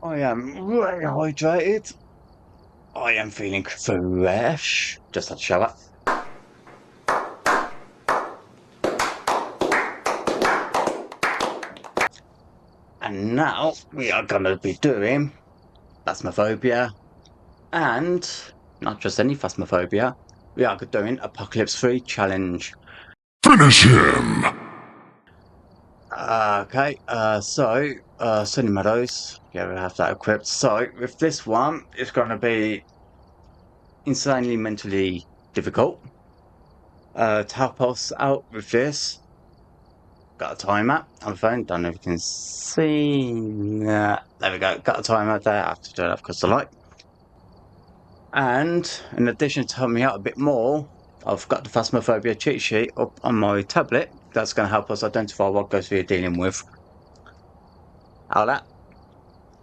I am very hydrated. I am feeling fresh. Just had a shower. And now we are going to be doing Phasmophobia. And not just any Phasmophobia. We are doing Apocalypse 3 challenge. Finish him! Sunny Meadows. Yeah, we have that equipped. So, with this one, it's going to be insanely mentally difficult. To help us out with this, got a timer on the phone. Don't know if you can see. Nah, there we go. Got a timer there. I have to turn it off because of the light. And in addition to help me out a bit more, I've got the Phasmophobia cheat sheet up on my tablet. That's going to help us identify what ghosts we're dealing with. How that?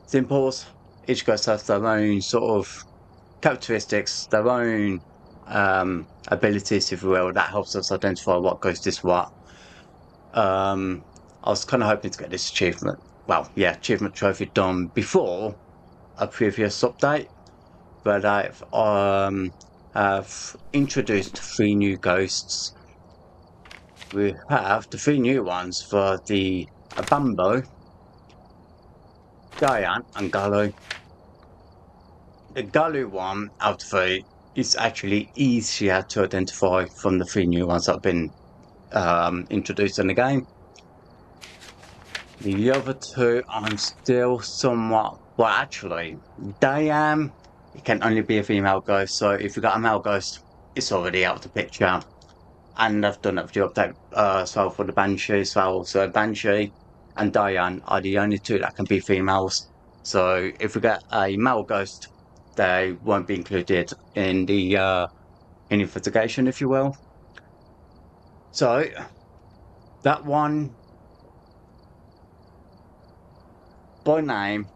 Simples. Each ghost has their own sort of characteristics, their own abilities, if you will. That helps us identify what ghost is what. I was kind of hoping to get this achievement, well, yeah, achievement trophy done before a previous update, but have introduced 3 new ghosts. We have the 3 new ones for the Bambo, Diane, and Gallo. The Gallo one out of 3 is actually easier to identify from the 3 new ones that have been introduced in the game. The other 2, I'm still somewhat. Well, actually, Diane, it can only be a female ghost. So if you got a male ghost, it's already out of the picture. And I've done that for the update. So for the Banshee, so Banshee and Diane are the only 2 that can be females. So if we get a male ghost, they won't be included in the investigation, if you will. So that one, by name,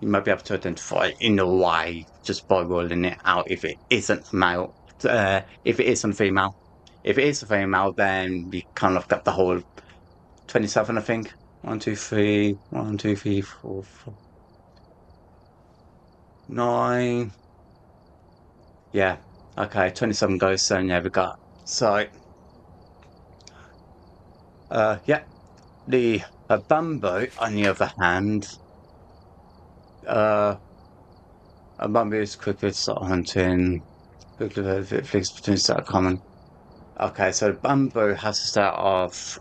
you might be able to identify it in a way just by ruling it out if it isn't male, if it isn't female. If it is a female, then we kind of got the whole 27, I think. 1, 2, 3, 1, 2, 3, 4, 4, 9. Yeah, okay, 27 ghosts, and yeah, we got. So, yeah, the Bambo, on the other hand, a Bambo is quick with start hunting. It flicks between start common. Okay, so Bamboo has a set of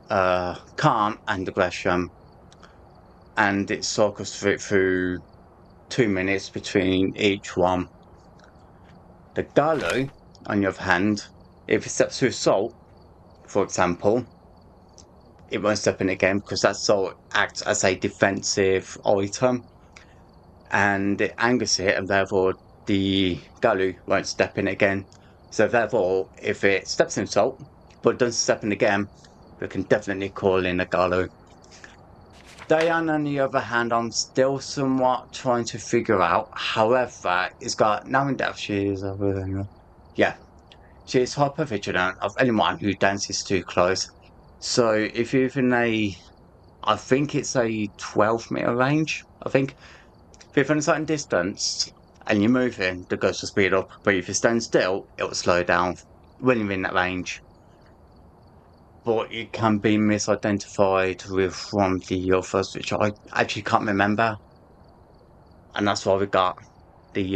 calm and aggression, and it circles through 2 minutes between each one. The Galu, on the other hand, if it steps through salt, for example, it won't step in again because that salt acts as a defensive item and it angers it, and therefore the Galu won't step in again. So therefore, if it steps in salt but doesn't step in again, we can definitely call in a Galu. Diane, on the other hand, I'm still somewhat trying to figure out. However, it's got now in depth. She is, yeah, she is hyper vigilant of anyone who dances too close. So if you're in I think it's a 12-meter range. I think if you're in a certain distance and you're moving, the ghost will speed up. But if you stand still, it will slow down when you're in that range. But it can be misidentified with one of the others, which I actually can't remember. And that's why we got the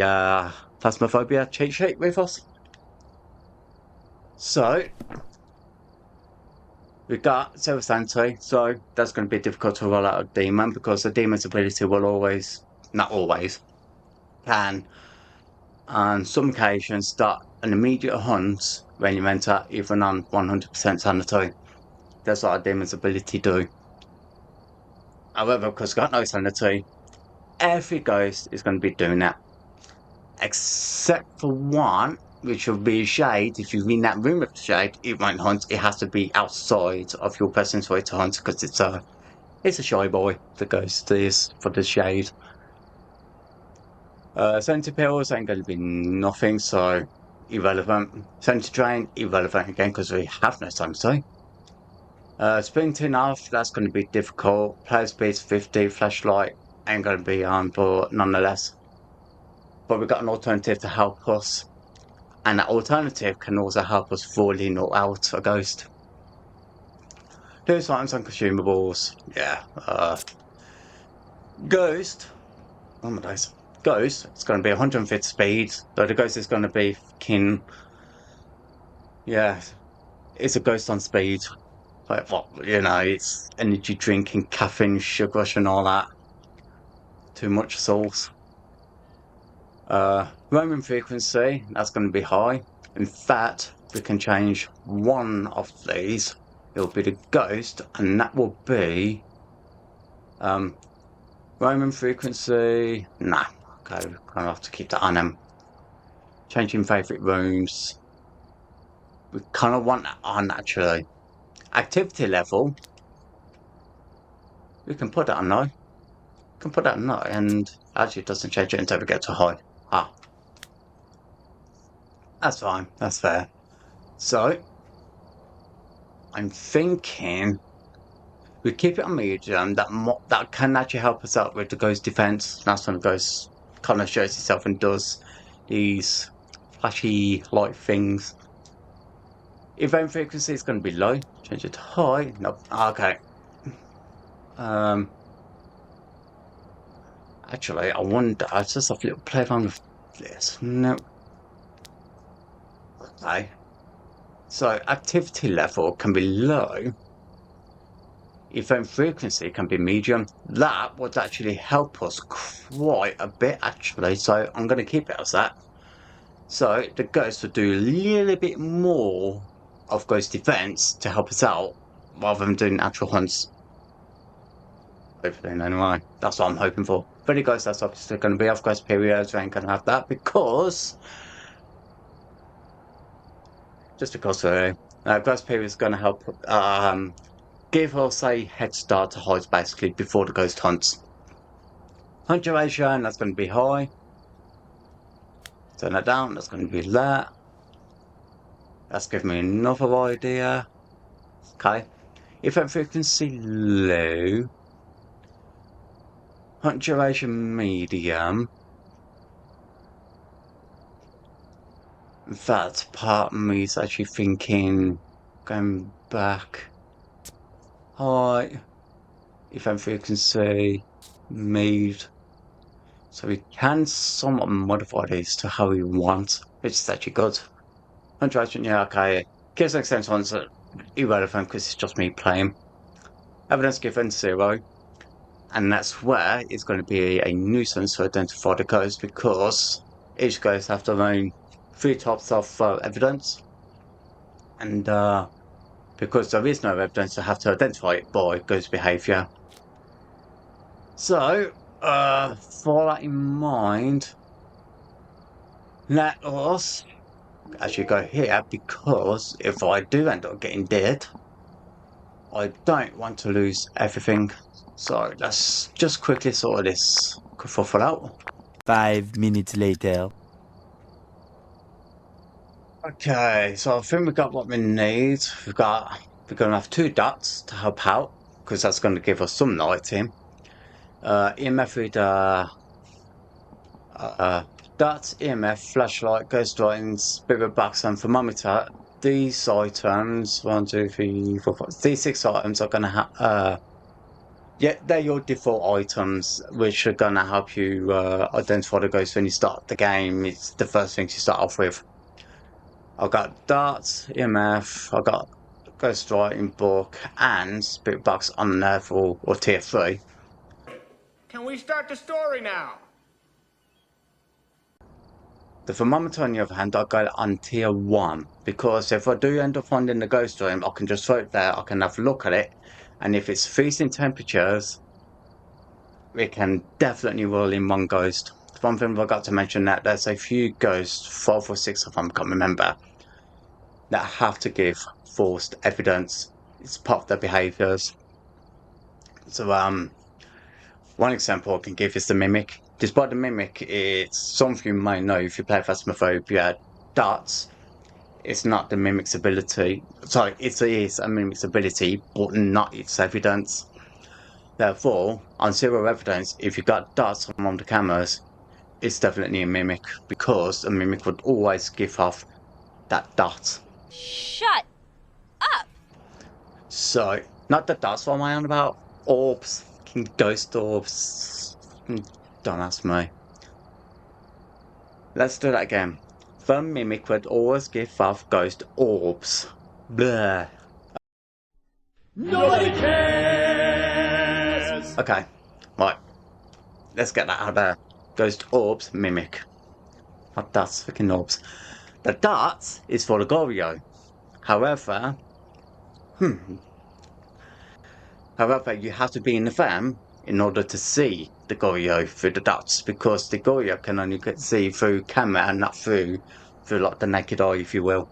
Phasmophobia cheat sheet with us. So we got Silver Sanity, so that's going to be difficult to roll out a demon because the demon's ability will always, not always, can on some occasions start an immediate hunt when you enter even on 100% sanity. That's what a demon's ability do. However, because it's got no sanity, every ghost is going to be doing that. Except for one, which will be a shade. If you're in that room with the shade, it won't hunt. It has to be outside of your person's way to hunt because it's a shy boy, the ghost is, for the shade. Sanity pills ain't going to be nothing, so irrelevant. Sanity drain, irrelevant again because we have no sanity. Sprinting off, that's going to be difficult. Player speed's 50, flashlight ain't going to be on, but nonetheless. But we've got an alternative to help us. And that alternative can also help us fall in or out a ghost. Here's items and consumables. Yeah. Ghost. Oh my days. Ghost, it's going to be 150 speed. So the ghost is going to be fucking. Yeah. It's a ghost on speed. Like, what? You know, it's energy drinking, caffeine, sugar rush, and all that. Too much sauce. Roaming frequency, that's going to be high. In fact, we can change one of these. It'll be the ghost, and that will be roaming frequency. Nah, okay, we're gonna have to keep that on them. Changing favourite rooms. We kind of want that on actually. Activity level. We can put that on now. We can put that on now, and actually it doesn't change it until we get to high. Ah, that's fine. That's fair. So, I'm thinking we keep it on medium. That can actually help us out with the ghost defense. That's when the ghost kind of shows itself and does these flashy light things. Event frequency is going to be low. Change it to high. Nope. Okay. Actually, I wonder. I just have a little play around with this. No. Okay. So activity level can be low. Event frequency can be medium. That would actually help us quite a bit, actually. So I'm going to keep it as that. So the ghost will do a little bit more of ghost defense to help us out, rather than doing actual hunts. Hopefully, anyway. That's what I'm hoping for. But the ghost, that's obviously going to be off ghost periods. We ain't going to have that because. Just because ghost period is going to help give us a head start to hides basically before the ghost hunts. Hunt duration, that's going to be high. Turn that down, that's going to be that. That's giving me another idea. Okay. Event frequency low. Hunt duration medium. That part of me is actually thinking going back. High. Event frequency moved. So we can somewhat modify these to how we want, which is actually good. Hundred, yeah, okay. Gives extent ones are irrelevant because it's just me playing. Evidence given 0. And that's where it's going to be a nuisance to identify the ghost because each ghost have their own 3 types of evidence. And because there is no evidence, I have to identify it by ghost behaviour. So, for that in mind, let us actually go here because if I do end up getting dead, I don't want to lose everything. So let's just quickly sort this kerfuffle out. 5 minutes later. Okay, so I think we've got what we need. We're going to have 2 dots to help out because that's going to give us some lighting. EMF reader, dots, EMF, flashlight, ghost lighting, spirit box, and thermometer. These items, 1, 2, 3, 4, 5. These 6 items are going to have. Yeah, they're your default items, which are going to help you identify the ghost when you start the game. It's the first things you start off with. I've got darts, EMF, I've got ghost writing book, and spirit box on level or tier 3. Can we start the story now? The thermometer, on the other hand, I got it on tier 1 because if I do end up finding the ghost room, I can just throw it there, I can have a look at it, and if it's freezing temperatures, we can definitely roll in one ghost. One thing I forgot to mention that there's a few ghosts, 5 or 6 of them, I can't remember, that have to give forced evidence. It's part of their behaviours. So one example I can give is the mimic. Despite the mimic, it's something you might know if you play Phasmophobia darts. it's not the mimic's ability. Sorry, it is a mimic's ability, but not its evidence. Therefore, on zero evidence, if you got dots on the cameras, it's definitely a mimic, because a mimic would always give off that dot. Shut up! So, not the dots, what am I on about? Orbs, fucking ghost orbs. Don't ask me. Let's do that again. The mimic would always give off ghost orbs. Blah. Nobody cares! Okay, right. Let's get that out of there. Ghost orbs, mimic. Not dots, fucking orbs. The dots is for the Goryo. However, you have to be in the van in order to see the Goryo through the dots, because the Goryo can only see through camera and not through like the naked eye, if you will.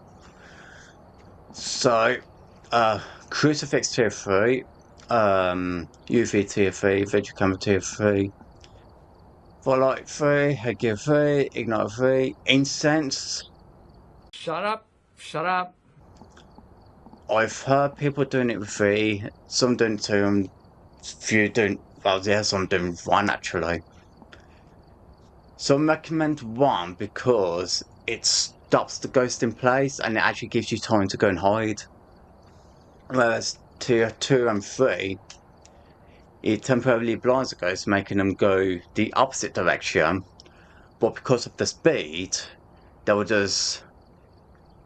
So, Crucifix tier 3, UV tier 3, Visual Camera tier 3, Volite 3, Headgear 3, Ignite 3, Incense. Shut up, shut up. I've heard people doing it with 3, some doing 2, and few doing, well, yeah, some doing 1 actually. Some recommend 1 because it stops the ghost in place and it actually gives you time to go and hide. Whereas tier 2 and 3, it temporarily blinds the ghost, making them go the opposite direction, but because of the speed, they will just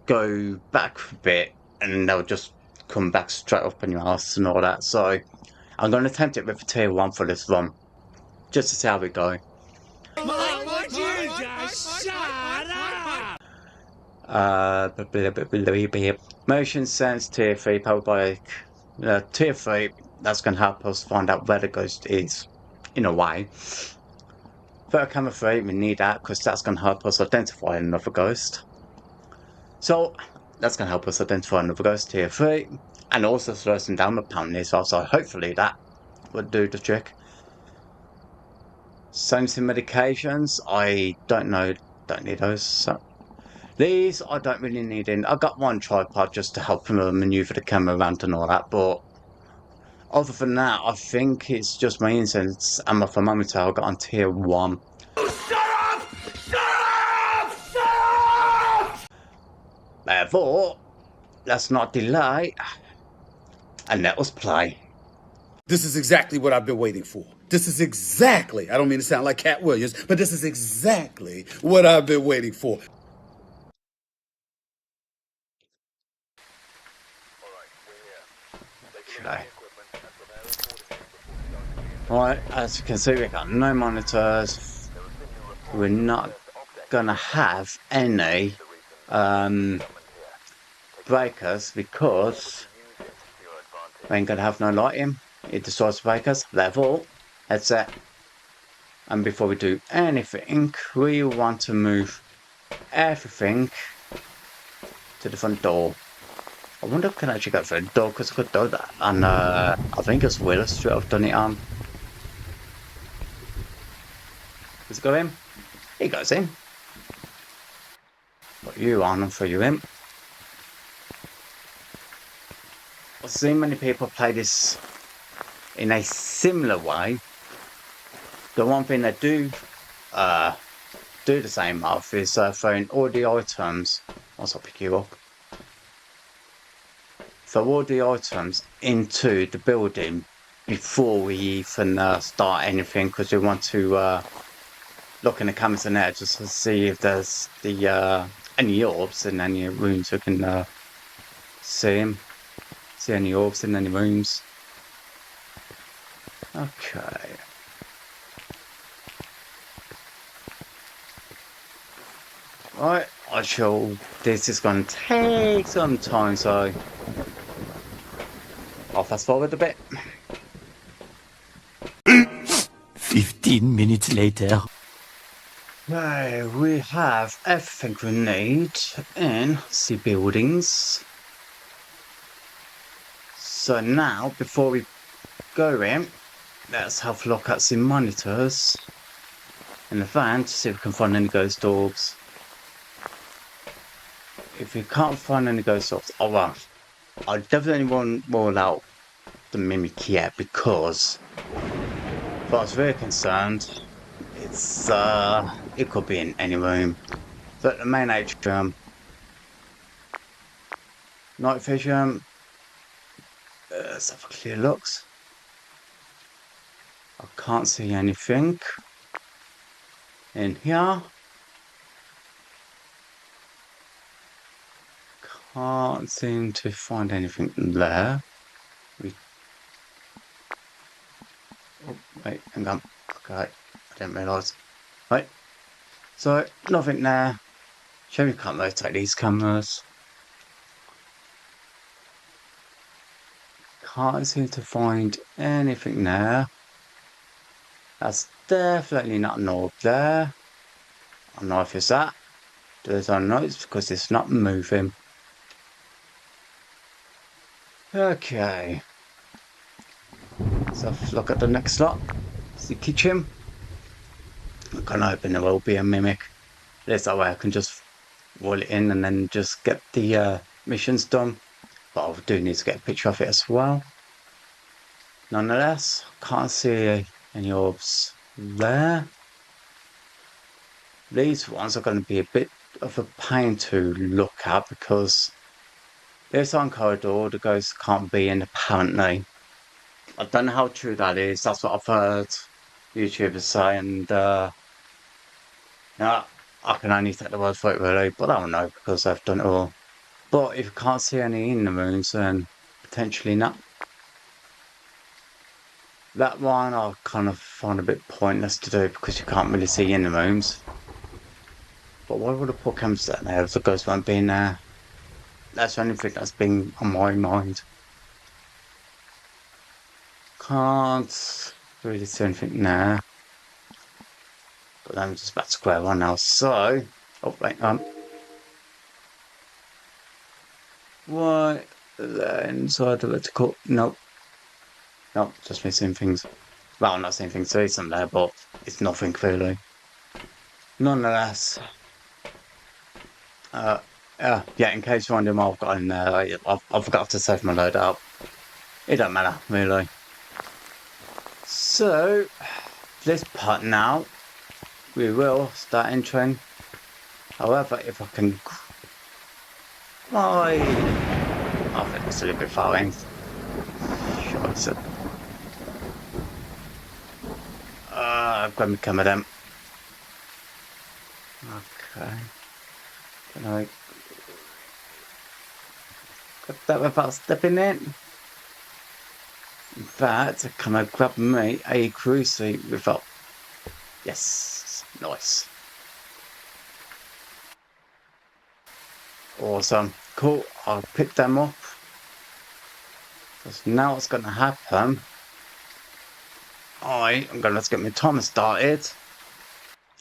go back a bit and they'll just come back straight up on your ass and all that. So I'm going to attempt it with tier 1 for this run, just to see how we go. Motion sense tier 3 powered by tier 3. That's going to help us find out where the ghost is, in a way. Photo camera 3, we need that because that's going to help us identify another ghost. So that's going to help us identify another ghost, tier 3, and also slow them down apparently as well, so hopefully that would do the trick. Sensing medications, I don't know, don't need those. So these I don't really need in. I've got 1 tripod just to help maneuver the camera around and all that, but other than that, I think it's just my incense and my thermometer I got on tier 1. Shut up! Shut up! Shut up! Therefore, let's not delay and let us play. This is exactly what I've been waiting for. This is exactly, I don't mean to sound like Cat Williams, but this is exactly what I've been waiting for. Okay. Alright, as you can see, we've got no monitors. We're not gonna have any breakers because we ain't gonna have no lighting. It destroys the breakers. Level, headset. And before we do anything, we want to move everything to the front door. I wonder if I can actually go through the door, because I could do that. And I think it's Willis that I've done it on. Does it go in? It goes in. Put you on and throw you in. I've seen many people play this in a similar way. The one thing they do the same of is throwing all the items. Once I pick you up. Throw all the items into the building before we even start anything, because we want to look in the cameras in there just to see if there's any orbs in any rooms. We can see any orbs in any rooms. Okay. Right, this is going to take some time, so I'll fast forward a bit. 15 minutes later. Okay, we have everything we need in the buildings. So now, before we go in, let's have a look at the monitors in the van to see if we can find any ghost orbs. if you can't find any ghost orbs, oh well, I definitely won't rule out the mimic yet, because if I was very concerned, it's it could be in any room. So the main atrium, night vision, let's have a clear looks. I can't see anything in here. Can't seem to find anything there. Oh, wait, hang on. Okay, I didn't realise. Right, so nothing there. Shame we can't rotate these cameras. Can't seem to find anything there. That's definitely not an orb there. I don't know if it's that. There's no notes because it's not moving. Okay. So look at the next slot. It's the kitchen. I'm gonna hoping there will be a mimic. This that way I can just roll it in and then just get the missions done. But I do need to get a picture of it as well. Nonetheless, can't see any orbs there. These ones are going to be a bit of a pain to look at because this one corridor the ghost can't be in apparently. I don't know how true that is. That's what I've heard YouTubers say, and yeah, I can only take the word for it really, but I don't know because I've done it all. But if you can't see any in the rooms, then potentially not. That one I kind of find a bit pointless to do because you can't really see in the rooms. But why would I put cameras there if the ghost won't be in there? That's the only thing that's been on my mind. Can't really see anything there. But I'm just back to square one now. So, oh wait, what? Inside the vertical? Nope. Nope, just missing things. Well, I'm not seeing things. There is some there, but it's nothing really. Nonetheless, yeah, in case you're wondering what I've got in there, I forgot to save my load up. It don't matter, really. So, this part now, we will start entering. However, if I can... I think it's a little bit far in. Sure, so... grab me camera then. Okay. Can I... Got that without stepping in? In fact, can I grab me a cruise seat without... Yes, nice. Awesome. Cool, I'll pick them up. Because now what's going to happen... I'm going to get my timer started.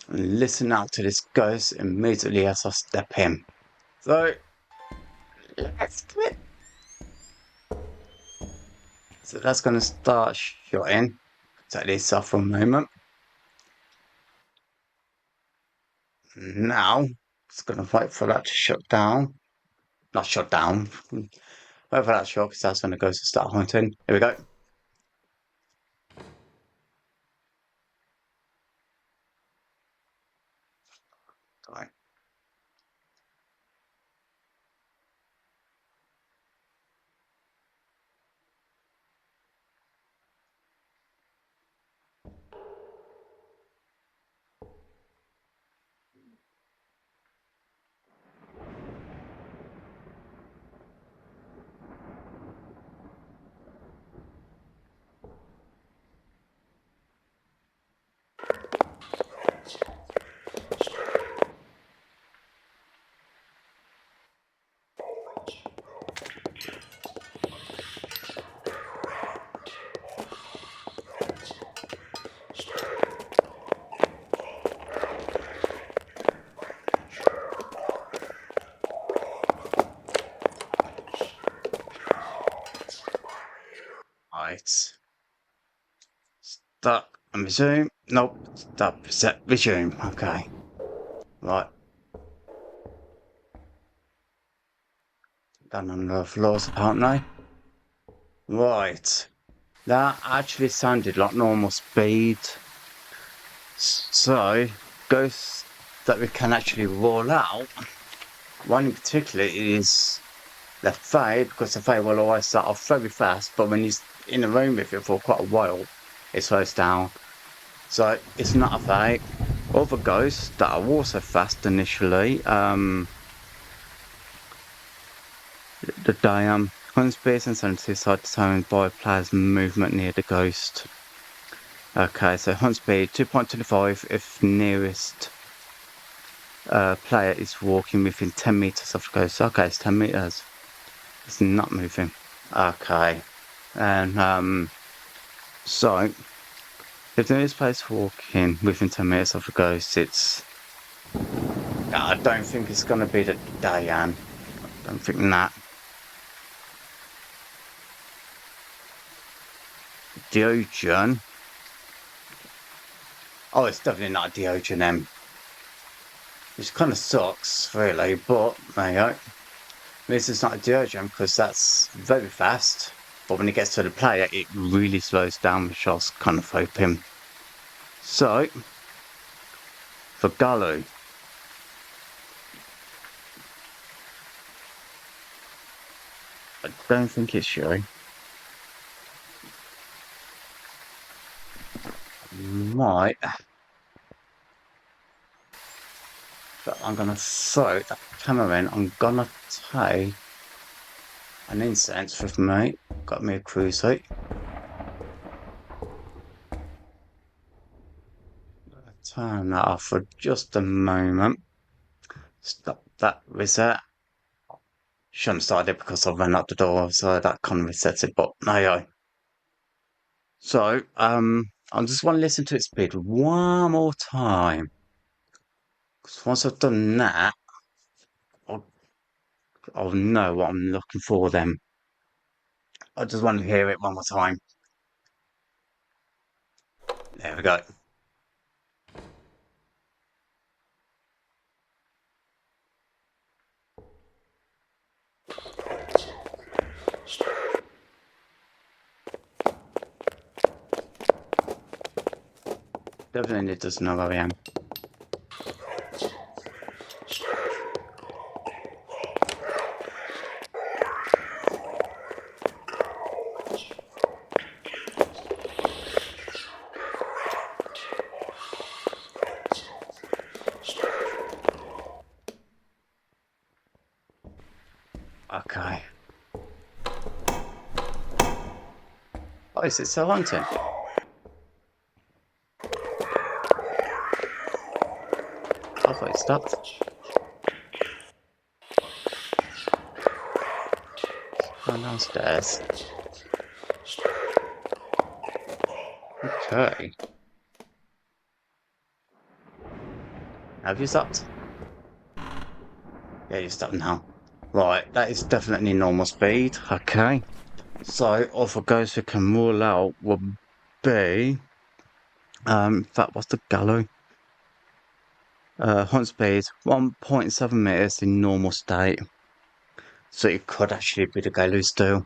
And listen out to this ghost immediately as I step in. So, let's do it. So that's going to start shooting. Take this off for a moment. Now, it's going to wait for that to shut down. Not shut down. Wait for that to shut because that's when the ghost will start hunting. Here we go. Right. Right. Start and resume. Nope. Stop. Reset. Resume. Okay. Right. Down on the floors, apparently. Right. That actually sounded like normal speed. So, ghosts that we can actually roll out, one in particular is the Fae, because the Fae will always start off very fast, but when you're in a room with it for quite a while, it slows down. So, it's not a Fae. Other ghosts that are also fast initially, the Diam, Hunspears and Senses are determined by player's movement near the ghost. Okay, so hunt speed 2.25 if nearest player is walking within 10 meters of the ghost. Okay, it's 10 meters. It's not moving. Okay. And so if the nearest player is walking within 10 meters of the ghost, it's I don't think it's gonna be the Diane. I don't think that. Diogen. Oh, it's definitely not a Diogen M. Which kind of sucks, really, but there you go. This is not a Diogen because that's very fast, but when it gets to the player, it really slows down, which I was kind of hoping. So, for Gallo, I don't think it's Shuri. Might. But I'm going to throw that camera in. I'm going to take an incense with me. Got me a cruiser. Turn that off for just a moment. Stop that reset. Shouldn't have started it because I ran out the door, so that kind of resets it, but no, yeah. So, I just want to listen to its speed one more time. Because once I've done that, I'll know what I'm looking for then. I just want to hear it one more time. There we go. Definitely doesn't know where I am. Okay. Oh, is it still hunting? I thought it stopped. Going downstairs. Okay. Have you stopped? Yeah, you stopped now. Right, that is definitely normal speed. Okay. So, other ghosts we can rule out will be that was the Gallo. Hunt speed 1.7 meters in normal state. So it could actually be the Gallo still.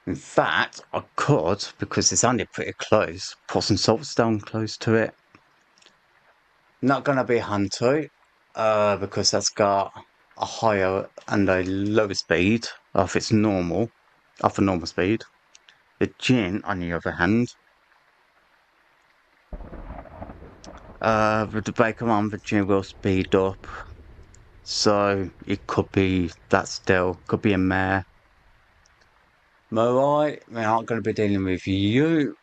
In fact, I could, because it's only pretty close, put some saltstone close to it. Not gonna be Hunter, because that's got a higher and a lower speed of its normal, of a normal speed. The Jinn, on the other hand, with the breaker on, the Jinn will speed up. So it could be that still, could be a mare. Morai, we're not going to be dealing with you.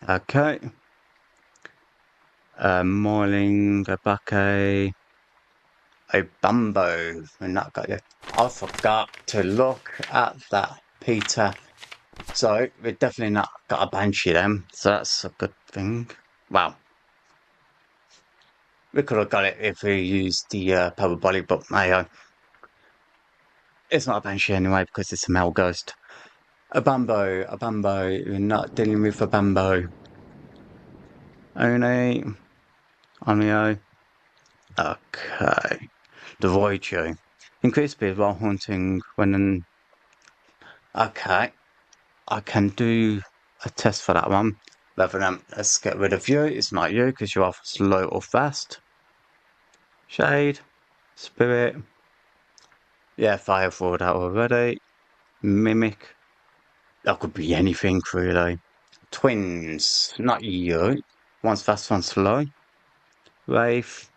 Okay. Moiling, Abake, a Bumbo. We're not got it. I forgot to look at that, Peter. So we've definitely not got a Banshee then. So that's a good thing. Well, we could have got it if we used the power body, but hey, it's not a Banshee anyway because it's a male ghost. A Bumbo. We're not dealing with a Bumbo. Only, Okay. The Void Show. Increase speed while hunting when okay. I can do a test for that one. Revenant, let's get rid of you. It's not you because you're either slow or fast. Shade. Spirit. Yeah, fire for that already. Mimic. That could be anything really. Twins. Not you. One's fast, one's slow. Wraith.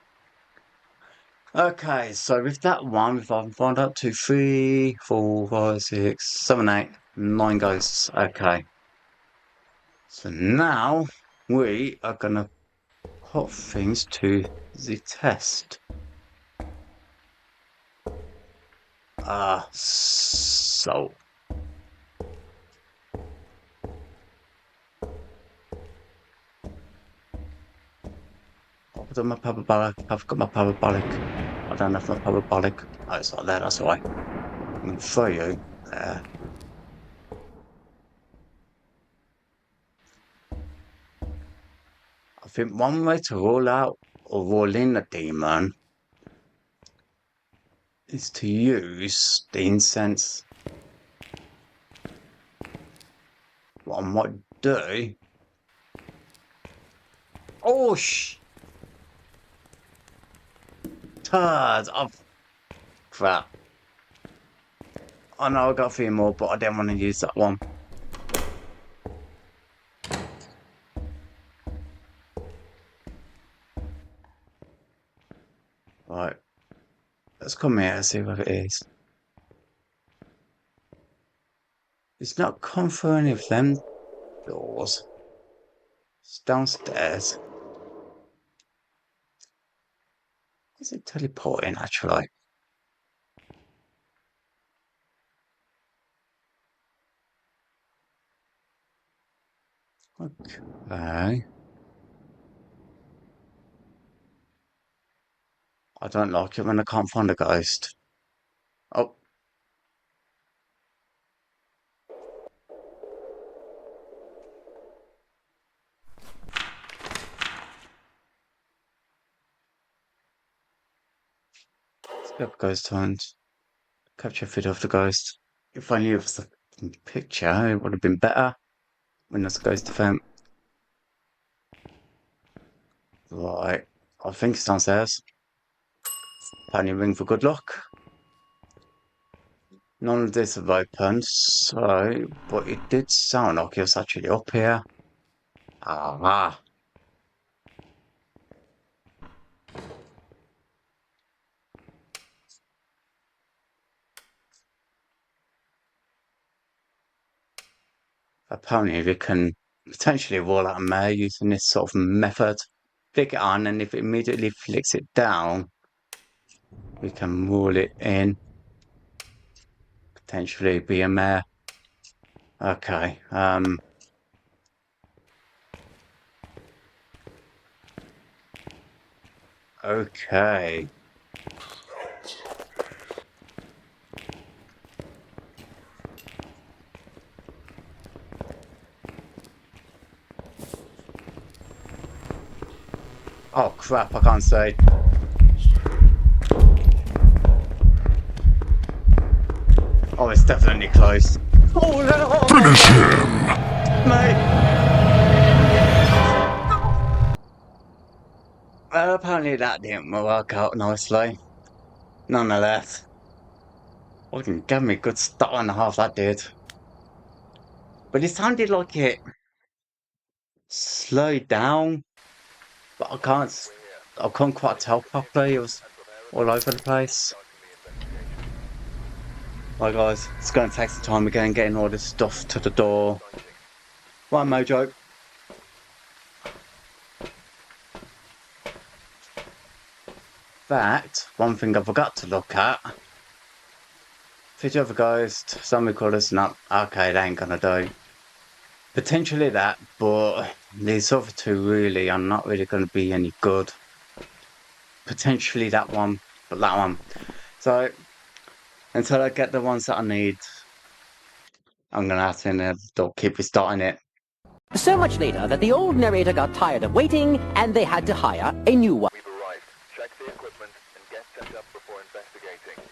Okay, so with that one, if I can find out 2, 3, 4, 5, 6, 7, 8, 9 ghosts. Okay. So now we are gonna put things to the test. So I've done my parabolic. I've got my parabolic. I don't have my parabolic. Oh, it's not there. That's why. I'm gonna throw you there. I think one way to rule out or rule in a demon is to use the incense. What I might do. Oh, turds of crap. I know I got a few more, but I didn't want to use that one. Right. Let's come here and see what it is. It's not come through any of them doors. It's downstairs. Is it teleporting actually? Okay. I don't like it when I can't find a ghost. Oh. Skip ghost hunt. Capture video of the ghost. If I knew it was a picture, it would have been better. When there's a ghost event. Right. I think it's downstairs. Apparently ring for good luck. None of this have opened, so but it did sound like it was actually up here. Ah. Apparently we can potentially roll out a mare using this sort of method. Flick it on, and if it immediately flicks it down, we can roll it in. Potentially be a mare. Okay. Okay. Oh crap, I can't say. Oh, it's definitely close. Oh no! Finish him! Mate! Well, apparently that didn't work out nicely. Nonetheless. I can give me a good start and a half, that did. But it sounded like it slowed down. But I can't quite tell properly. It was all over the place. Right guys, it's going to take some time again getting all this stuff to the door. Right, Mojo. Fact, one thing I forgot to look at. Picture of a ghost, some recorders, no, okay, that ain't gonna do. Potentially that, but these other two really are not really gonna be any good. Potentially that one, but that one. So, until I get the ones that I need, I'm gonna have to keep restarting it. So much later that the old narrator got tired of waiting and they had to hire a new one. We've arrived. Check the equipment and get set up before investigating.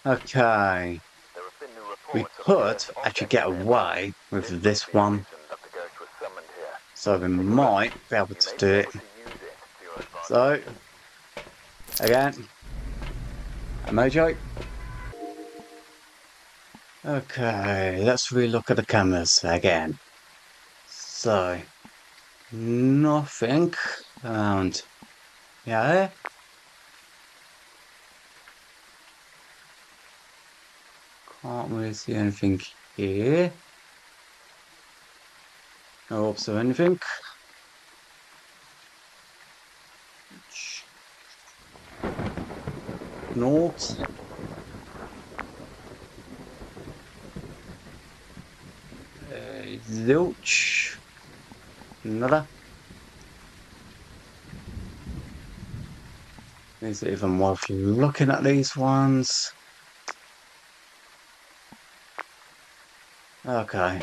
Okay. We could actually get away with this one. So we might be able to do it. So, again, a mojo. Okay, let's relook at the cameras again. So, nothing around. Yeah. Can't really see anything here. No orbs or anything. North. Zilch. Nada. Is it even worth looking at these ones? Okay.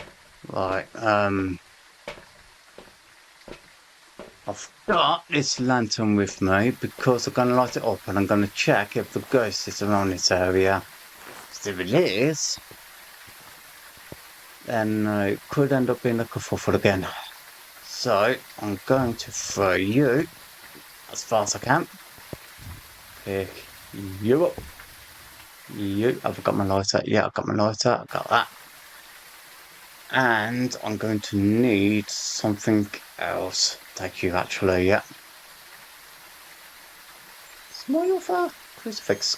Right. I've got this lantern with me because I'm going to light it up and I'm going to check if the ghost is around this area. If it is, then it could end up being a kerfuffle again. So I'm going to throw you as far as I can. Pick you up. You. Have I got my lighter? Yeah, I've got my lighter. I've got that. And I'm going to need something else. Take you actually, yeah. Smile for crucifix.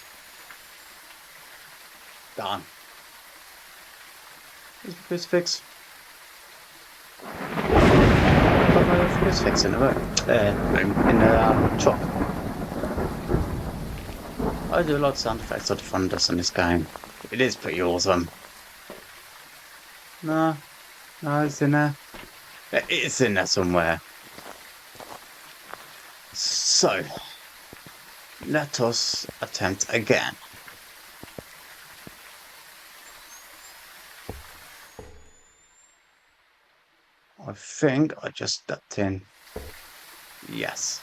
Done. Here's the crucifix. Got my crucifix in the room. In the truck. I do a lot of sound effects of the thunders in this game. It is pretty awesome. No, it's in there. It's in there somewhere. So, let us attempt again. I think I just stepped in. Yes.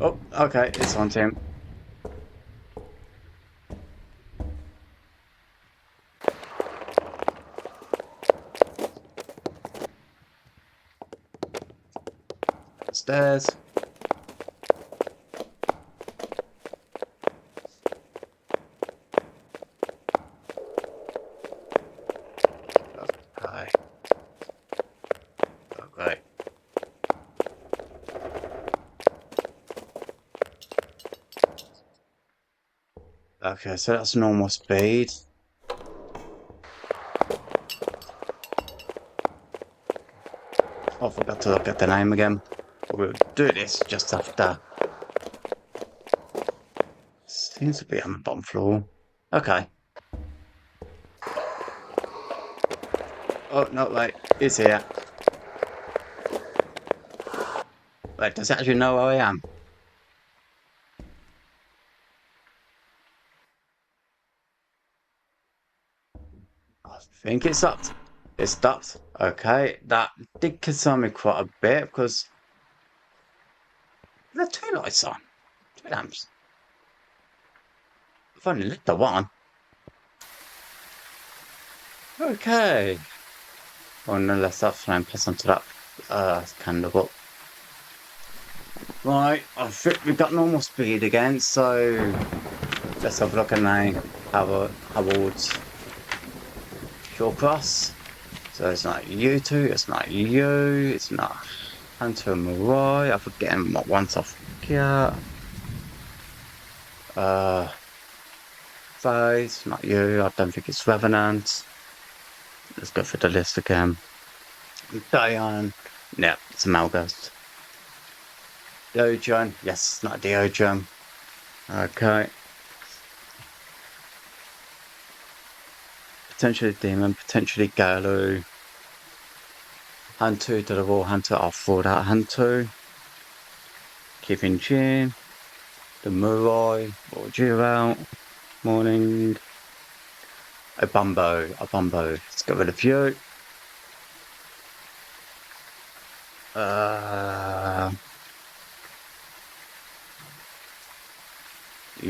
Oh, okay, it's on him. Stairs. Okay. Okay. Okay, so that's normal speed. I forgot to look at the name again. We'll do this just after. Seems to be on the bottom floor. Okay. Oh, no, wait. It's here. Wait, does it actually know where I am? I think it stopped. It stopped. Okay, that did concern me quite a bit because there are two lights on. Two lamps. I've only lit the one. Okay. Oh no, let's that flame plus onto that candle. Right, I think we've got normal speed again, so let's have a look at now. Howard's Shawcross. So it's not you two, it's not you, it's not Hunter and Mariah. I'm forgetting what ones I forget. Face, not you, I don't think it's Revenant. Let's go for the list again. Diane, yeah, it's a Malghost. Deogen, yes, it's not Deogen. Okay. Potentially Demon, potentially Galu. Hantu to the Raw Hunter, I'll throw that Hantu. Keeping Jin. The Murai, or Jiro. Morning. A Bumbo. Let's get rid of you.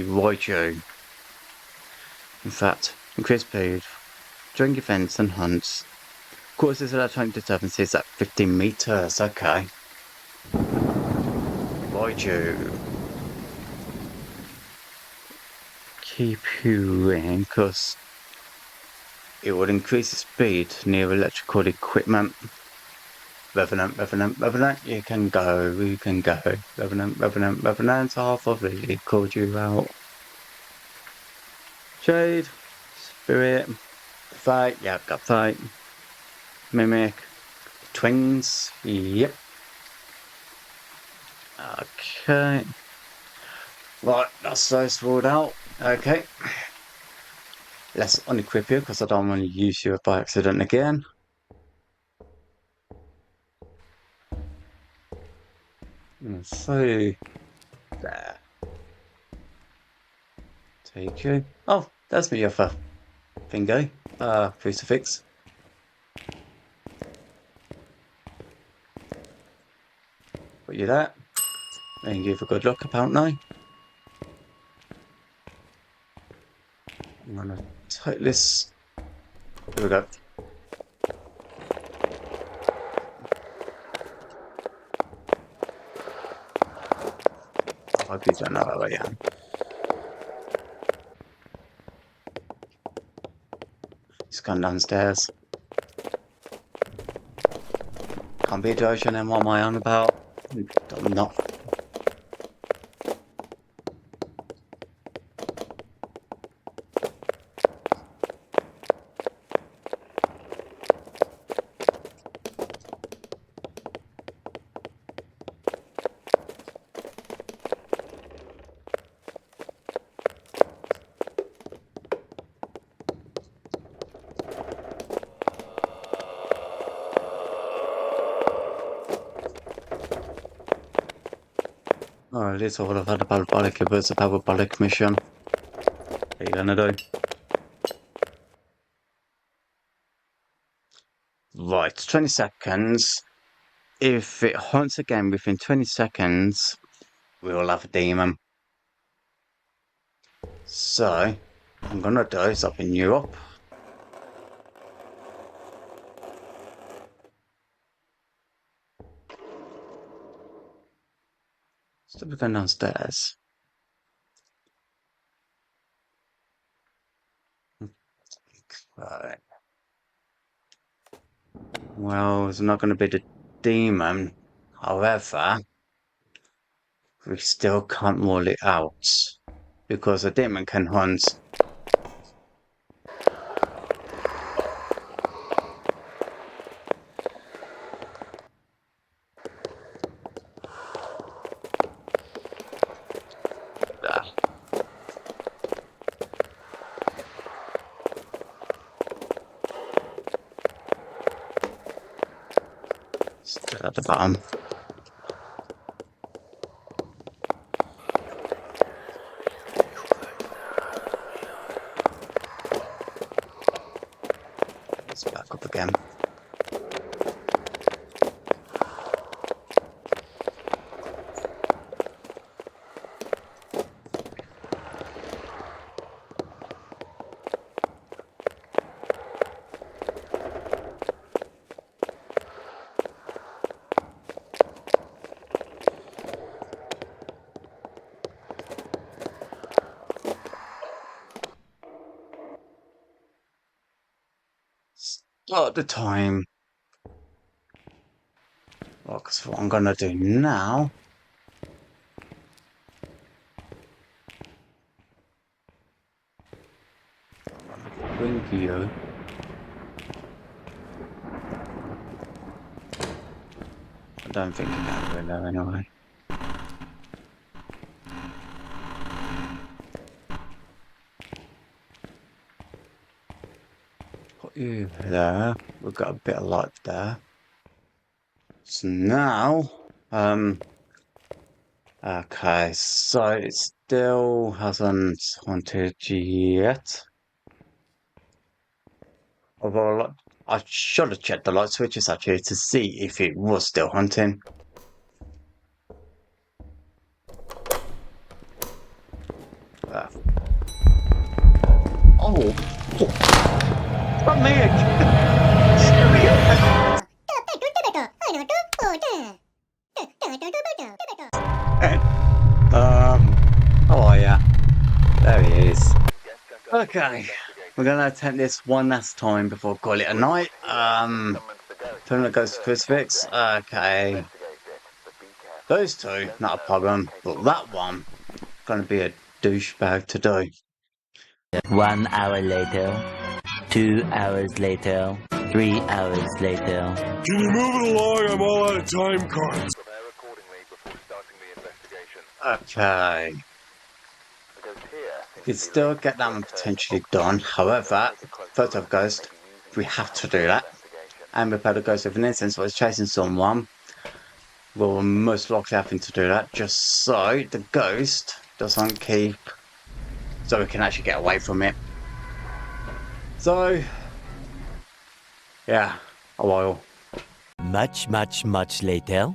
avoid you. In fact, increase speed during events and hunts. Causes electronic disturbances at 15 meters. Okay. Avoid you. Keep you in, because it would increase the speed near electrical equipment. Revenant, you can go, Revenant, half of it called you out. Shade, Spirit, Fight, yep, got Fight. Mimic, Twins, yep. Okay. Right, that's those ruled out. Okay. Let's unequip you, because I don't want to use you by accident again. So, there. Take you. Oh, that's me other thingo. Crucifix. Put you there. And give a good look, apparently. I'm gonna take this. Here we go. I hope you don't know where I am. He's gone downstairs. Can't be a Dojo and what am I on about? I'm not. Oh, it is all I've had a parabolic. It was a parabolic mission. What are you gonna do? Right, 20 seconds. If it hunts again within 20 seconds, we will have a demon. So, I'm gonna do is up in Europe. Still be going downstairs. Right. Well, it's not going to be the demon. However, we still can't rule it out. Because a demon can hunt. Still at the bottom. Let's back up again. Start the time. Well, because what I'm going to do now. Bring you. I don't think you can do that anyway. Put you there. We've got a bit of light there. So now, okay, so it still hasn't haunted yet. Although I should have checked the light switches actually to see if it was still hunting. Oh! Not me again! How are ya? There he is. Okay, we're gonna attempt this one last time before I call it a night. Tournament goes to Crucifix. Okay. Those two, not a problem. But that one, gonna be a douchebag to do. 1 hour later, 2 hours later, 3 hours later. Can you move it along? I'm all out of time cards. Okay. You could still get that one potentially done. However, Photo of Ghost, we have to do that. And we've had a ghost of an instance where it's chasing someone. We're most likely having to do that just so the ghost doesn't keep. So we can actually get away from it. So, yeah, a while. Much, much, much later.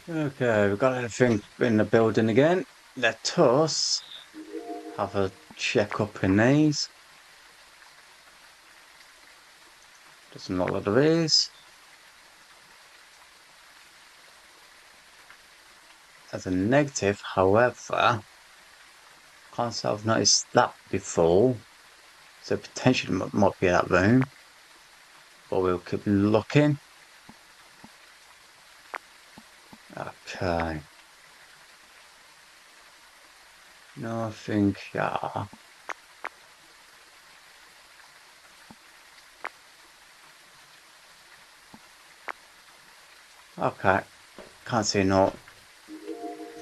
Okay, we've got everything in the building again. Let us have a check up in these. Doesn't look like there is. As a negative, however, can't say I've noticed that before. So potentially might be that room. But we'll keep looking. Okay. Nothing here. Okay. Can't see no.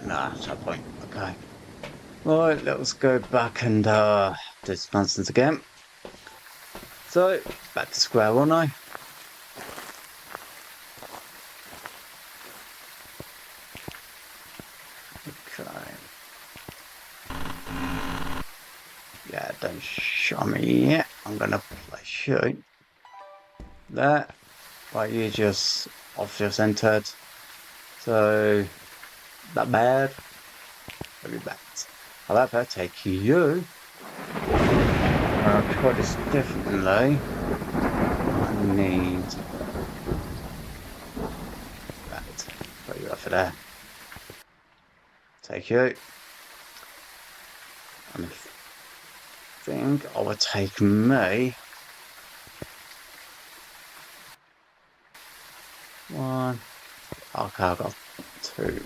Nah, that's no point. Okay. Right, let's go back and do this nonsense again. So, back to square one now. Okay. Yeah, don't show me yet. I'm gonna play shoot. There. Right, you just entered. So, not bad. Very bad. However, take you. I'll try this differently. I need that. Put you over there. Take you. And I think I will take me. One. Okay, I've got two.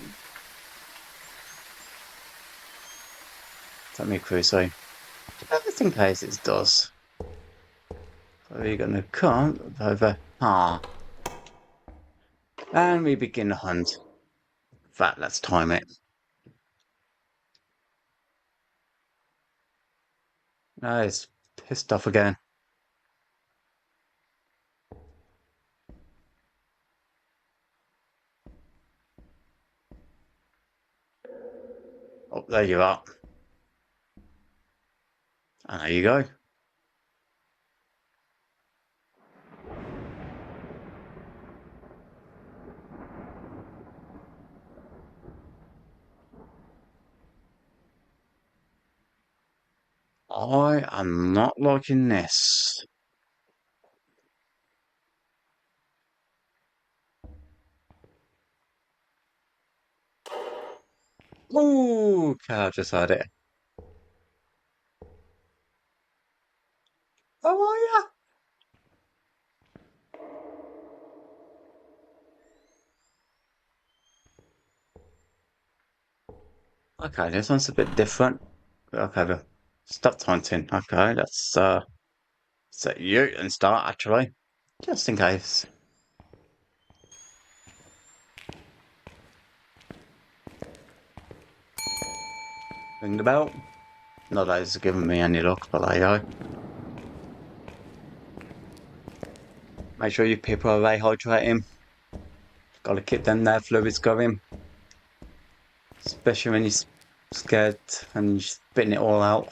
Take me Crusoe. Just in case it does. So we're gonna come over. And we begin the hunt. In fact, let's time it. No, it's pissed off again. Oh, there you are. And there you go. I am not liking this. Ooh, okay, I just heard it. How are ya? Okay, this one's a bit different. Okay, but stop taunting. Okay, let's set you and start actually. Just in case. Ring the bell. Not that it's giving me any luck, but there you go. Make sure you people are rehydrating. Gotta keep them there fluids going. Especially when you're scared and you're spitting it all out.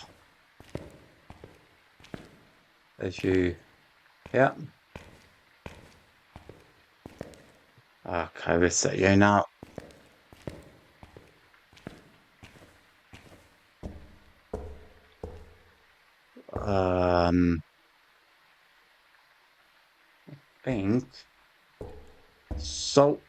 As you... Yeah. Okay, we'll set you now. salt.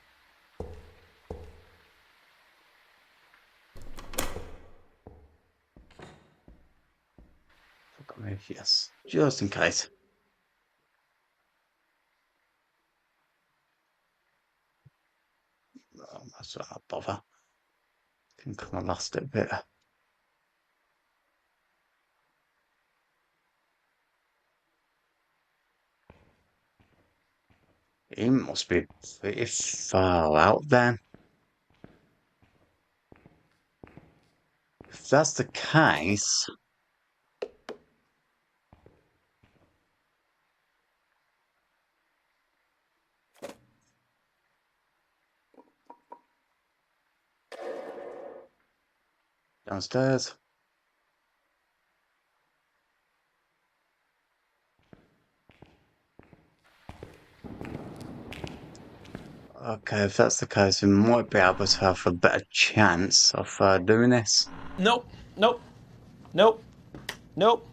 Yes, just in case. Oh, that's not bother. I think I lost it a bit. He must be pretty far out then. If that's the case, downstairs. Okay, if that's the case, we might be able to have a better chance of doing this. Nope. Nope. Nope. Nope.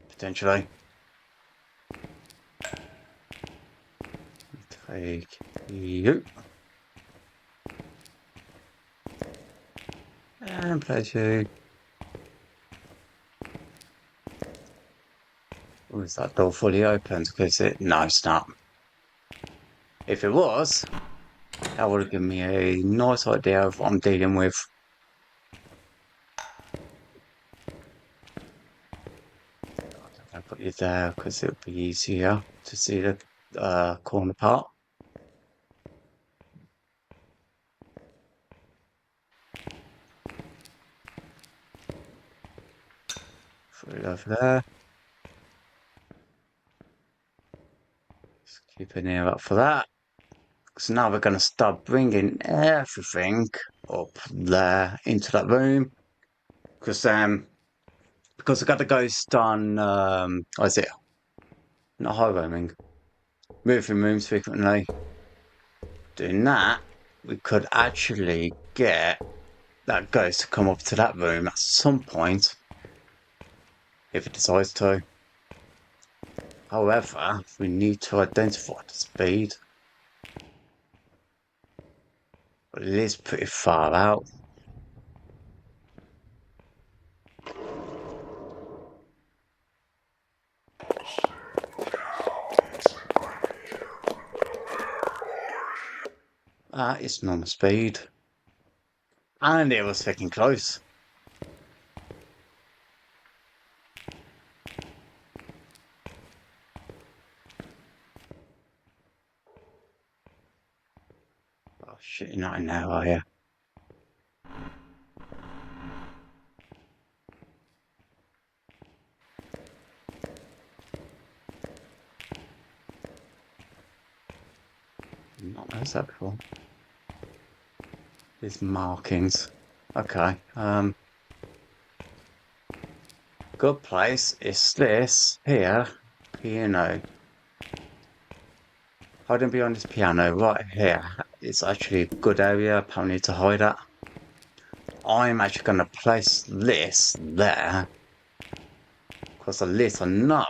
Potentially. Take you. And place you. Oh, is that door fully open? Because no, it's not. If it was, that would have given me a nice idea of what I'm dealing with. I'll put you there because it would be easier to see the corner part. Put it over there. Just keep an ear up for that. So now we're going to start bringing everything up there into that room. Because I got the ghost on, what is it? Not high roaming. Moving rooms frequently. Doing that, we could actually get that ghost to come up to that room at some point. If it decides to. However, we need to identify the speed. But it is pretty far out. It's normal speed. And it was fucking close. Oh shit, you're not in there, are you? Not noticed that before. These markings. Okay. Good place is this here. Piano. Hiding behind this piano right here. It's actually a good area apparently to hide at. I'm actually going to place this there. Because at least I know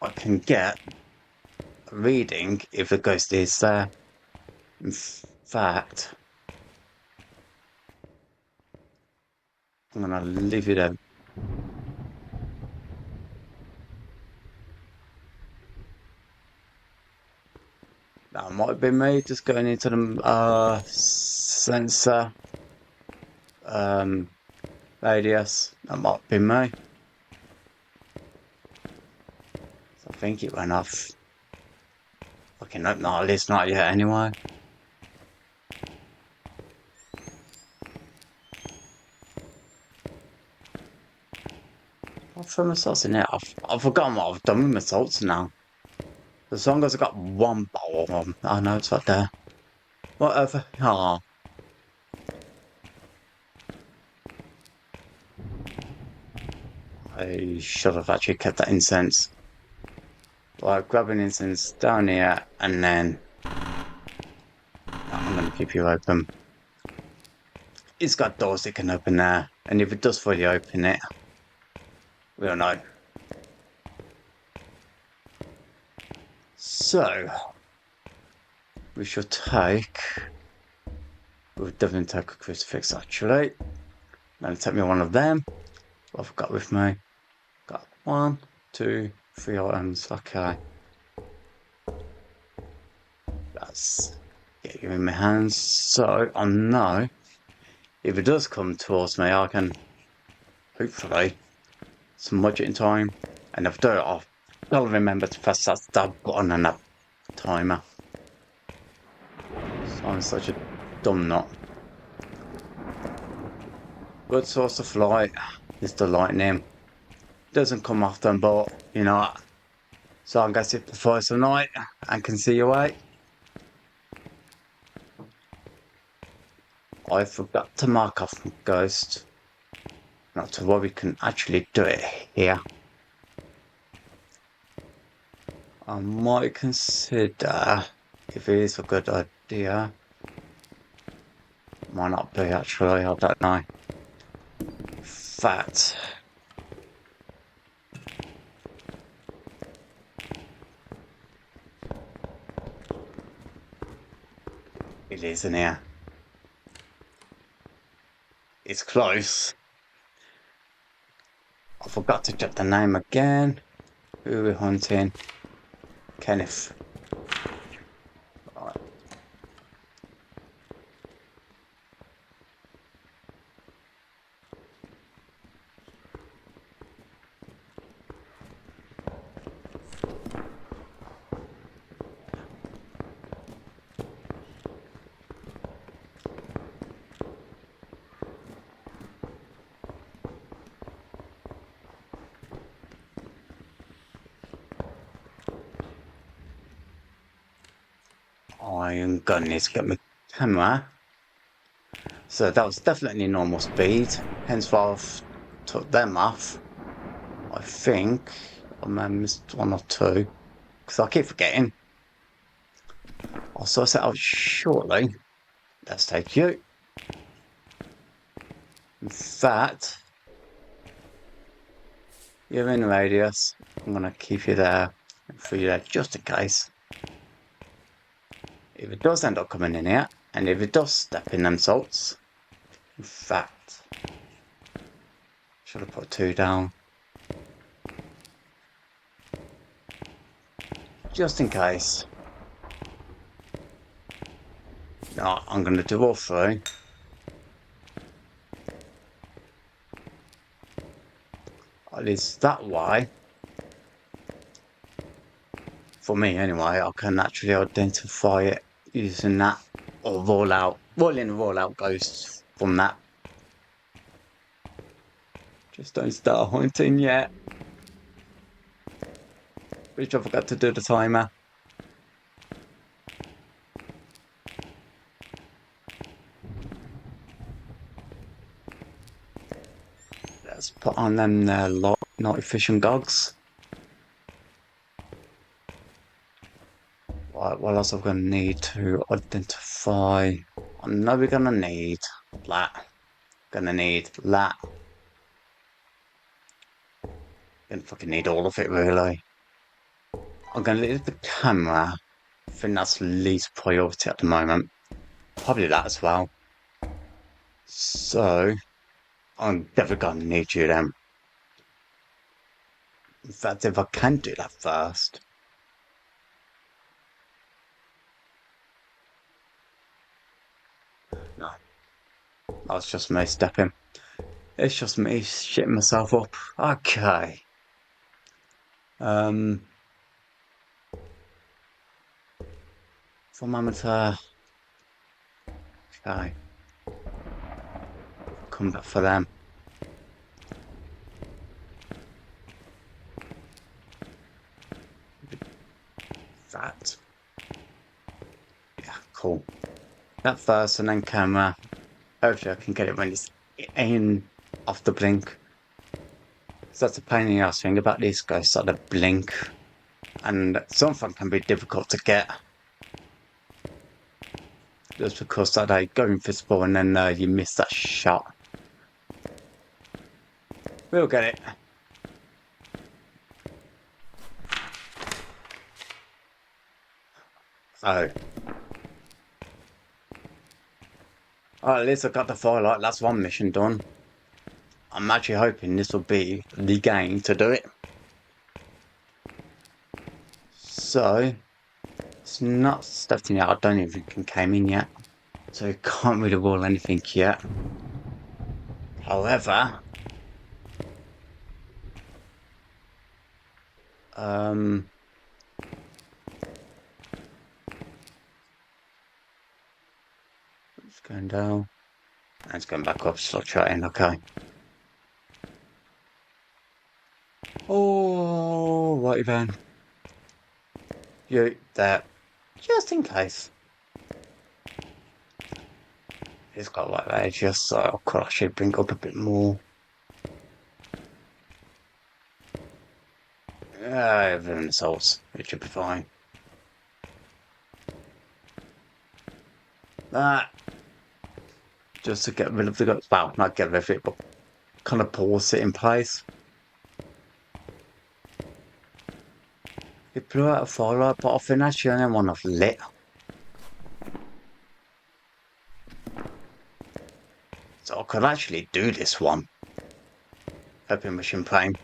I can get a reading if the ghost is there. In fact, I'm going to leave it there. That might be me just going into the sensor radius. That might be me. So I think it went off. Okay, nope, not at least not yet anyway. I'll throw my salts in there. I've forgotten what I've done with my salts now. As long as I got one bottle of them. Oh no, it's right there. Whatever. Oh. I should have actually kept that incense. Like grabbing incense down here and then I'm going to keep you open. It's got doors that can open there, and if it does fully open it, we don't know. So, we should take... We'll definitely take a crucifix, actually. Then take me one of them. What I've got with me. Got 1, 2, 3 items. Okay. That's get you in my hands. So I know if it does come towards me, I can hopefully smudge it in time. And if I do it, I'll remember to press that stab button and that timer. So I'm such a dumb nut. Good source of light is the lightning. Doesn't come often, but you know, so I guess it before it's night and can see your way. I forgot to mark off my ghost. Not to worry, we can actually do it here. I might consider if it is a good idea. Might not be actually, I don't know. Fact. It is in here. It's close. I forgot to check the name again. Who are we hunting? Kenneth. Right. I am gonna need to get my camera. So that was definitely normal speed, hence why I've took them off. I think I may have missed 1 or 2, because I keep forgetting. I'll sort it out shortly. Let's take you. In fact, you're in radius. I'm gonna keep you there and for you there just in case. If it does end up coming in here, and if it does step in them salts, in fact, should have put 2 down. Just in case. No, I'm going to do all 3. At least that way, for me anyway, I can actually identify it using that or roll in and roll out ghosts from that. Just don't start hunting yet. Which I forgot to do the timer. Let's put on them night fishing gogs. Right, what else are we going to need to identify? I know we're going to need that. Gonna need that. Gonna fucking need all of it, really. I'm gonna leave the camera. I think that's least priority at the moment. Probably that as well. So, I'm definitely gonna need you then. In fact, if I can do that first. No. That's just me stepping. It's just me shitting myself up. Okay. For amateur. Okay. Come back for them. That. Yeah, cool. That first and then camera. Hopefully I can get it when it's in off the blink. So that's a pain in the ass thing about these guys, that they blink. And some of them can be difficult to get. Just because that they go invisible and then you miss that shot. We'll get it. So, Oh, at least I got the firelight. That's one mission done. I'm actually hoping this will be the game to do it. So, it's not stuffed in yet. I don't even think it came in yet. So, you can't really roll anything yet. However, it's going down. And it's going back up, slot chatting, okay. Oh, righty then. You, there. Just in case. It's got like that just so I could actually bring up a bit more. Everything assaults, it should be fine. That just to get rid of the well, not get rid of it, but kind of pause it in place. It blew out a firelight, but I think that's the only one I've lit. So I could actually do this one. Open mission frame.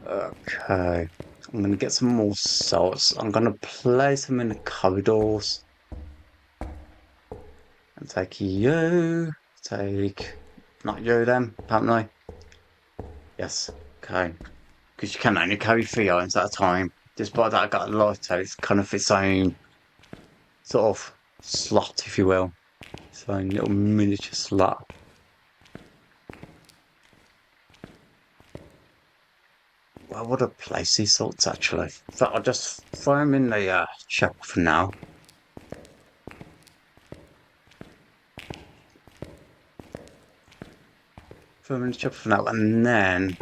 Okay. I'm gonna get some more salts. I'm gonna place them in the corridors. And take you. Take not you then, apparently. Yes. Okay. Because you can only carry 3 items at a time. Despite that I got a lighter, it's kind of its own sort of slot, if you will. Its own little miniature slot. Where would I place these salts actually? In fact, I'll just throw them in the chapel for now. Throw them in the chapel for now, and then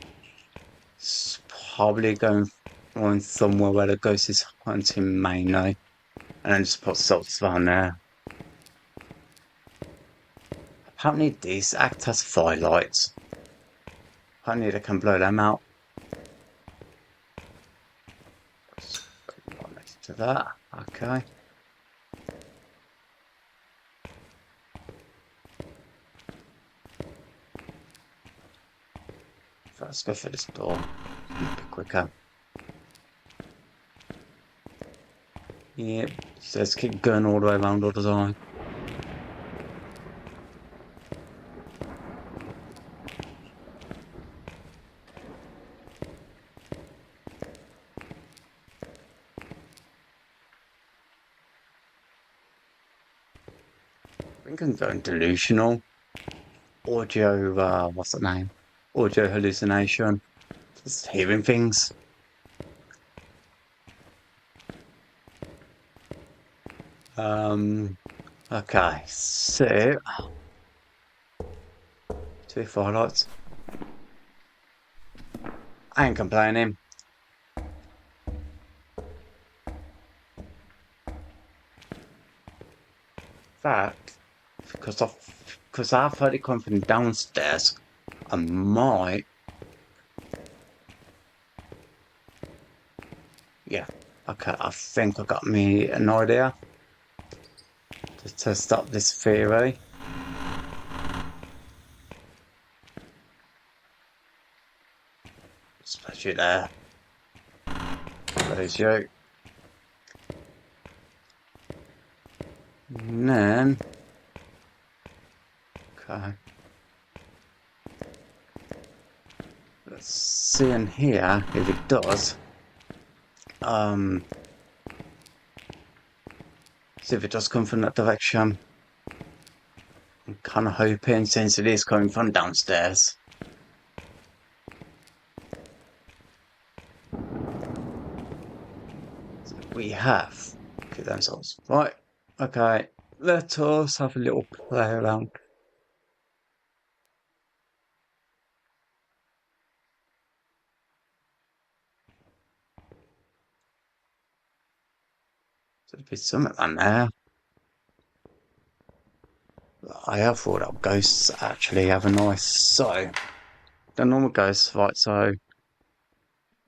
it's probably going on somewhere where the ghost is hunting mainly. And then just put salts down there. Apparently these act as firelights. Apparently they can blow them out. Right next to that. Okay. Let's go for this door. A bit quicker. Yep. Says keep going all the way around all the time. I think I'm going delusional. Audio, what's the name? Audio hallucination. Just hearing things. Okay, so 2 firelights. I ain't complaining. Fact, because I've heard it come from downstairs, I might. Yeah, okay, I think I got me an idea to test up this theory. Splash you there. There's you. And then. Okay. Let's see in here if it does. See if it does come from that direction. I'm kind of hoping since it is coming from downstairs. So we have. Okay, themselves. Right. Okay. Let us have a little play around. There'd be something on there. I have thought up ghosts actually, haven't I? So, the normal ghosts, right, so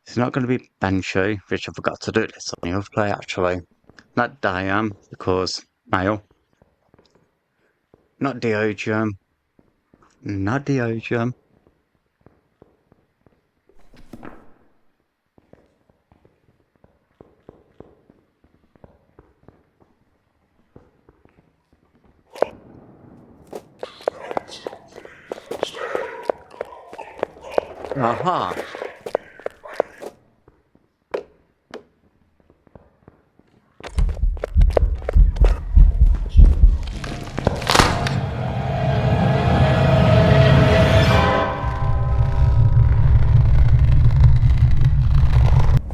it's not going to be Banshee, which I forgot to do this on the other play actually. Not Diam, because male. Not Deogium. Not Deogium. Aha!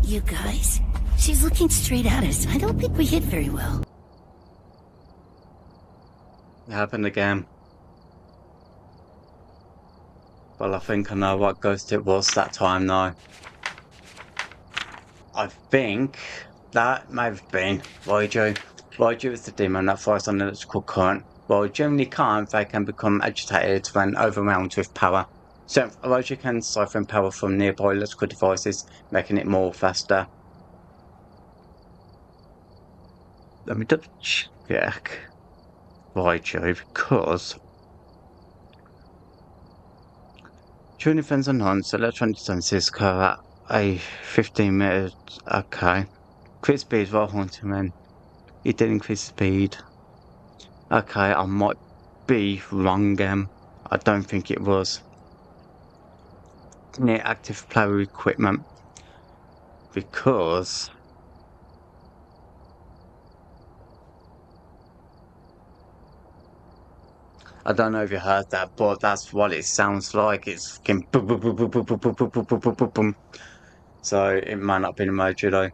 You guys? She's looking straight at us. I don't think we hit very well. It happened again. Well, I think I know what ghost it was that time now. I think that may have been Raiju. Raiju is the demon that fires an electrical current. While generally calm, they can become agitated when overwhelmed with power. So Raiju can siphon power from nearby electrical devices, making it more faster. Let me double check Raiju, because during events and hunts, electronic distances occur at a 15-meter. Okay. Increase speed while haunting men. It did increase speed. Okay, I might be wrong again. I don't think it was. Near active player equipment. Because I don't know if you heard that, but that's what it sounds like. It's fucking boom, boom, boom, boom, boom, boom, boom, boom, boom, boom, boom, boom. So it might not be an emoji though.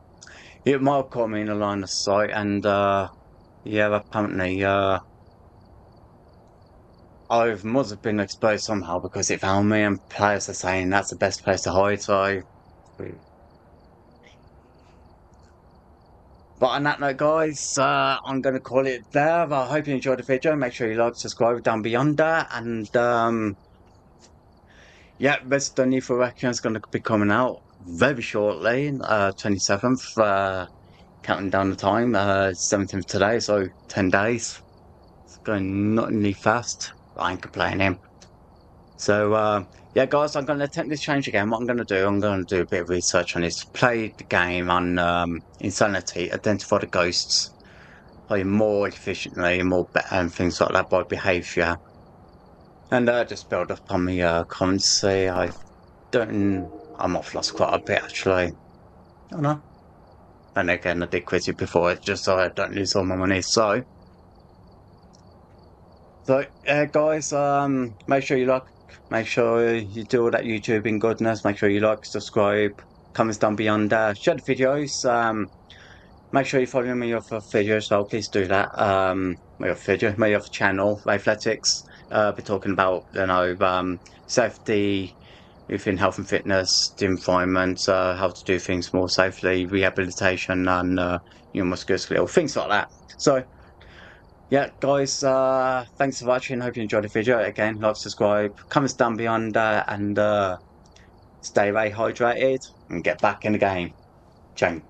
It might have caught me in a line of sight, and yeah, apparently I must have been exposed somehow because it found me, and players are saying that's the best place to hide. So, but on that note, guys, I'm going to call it there. I hope you enjoyed the video. Make sure you like, subscribe down beyond that, and yeah, Resident Evil Requiem is going to be coming out very shortly, 27th. Counting down the time, 17th today, so 10 days. It's going not only fast. I ain't complaining. So, yeah, guys, I'm going to attempt this change again. What I'm going to do a bit of research on this. Play the game on Insanity, identify the ghosts, play more efficiently, more better, and things like that by behaviour. And just build up on my currency. I'm off lost quite a bit, actually. I don't know. And again, I did quit it before, just so I don't lose all my money. So, guys, make sure you like, make sure you do all that YouTubing goodness. Make sure you like, subscribe, comments down beyond that. Share the videos. Make sure you follow me off of videos. So please do that. My other channel, Ray-Thletix. Be talking about safety within health and fitness, the environment, how to do things more safely, rehabilitation, and musculoskeletal things like that. So. Yeah, guys, thanks for watching. Hope you enjoyed the video. Again, like, subscribe, comments down beyond, and stay hydrated and get back in the game. Jane.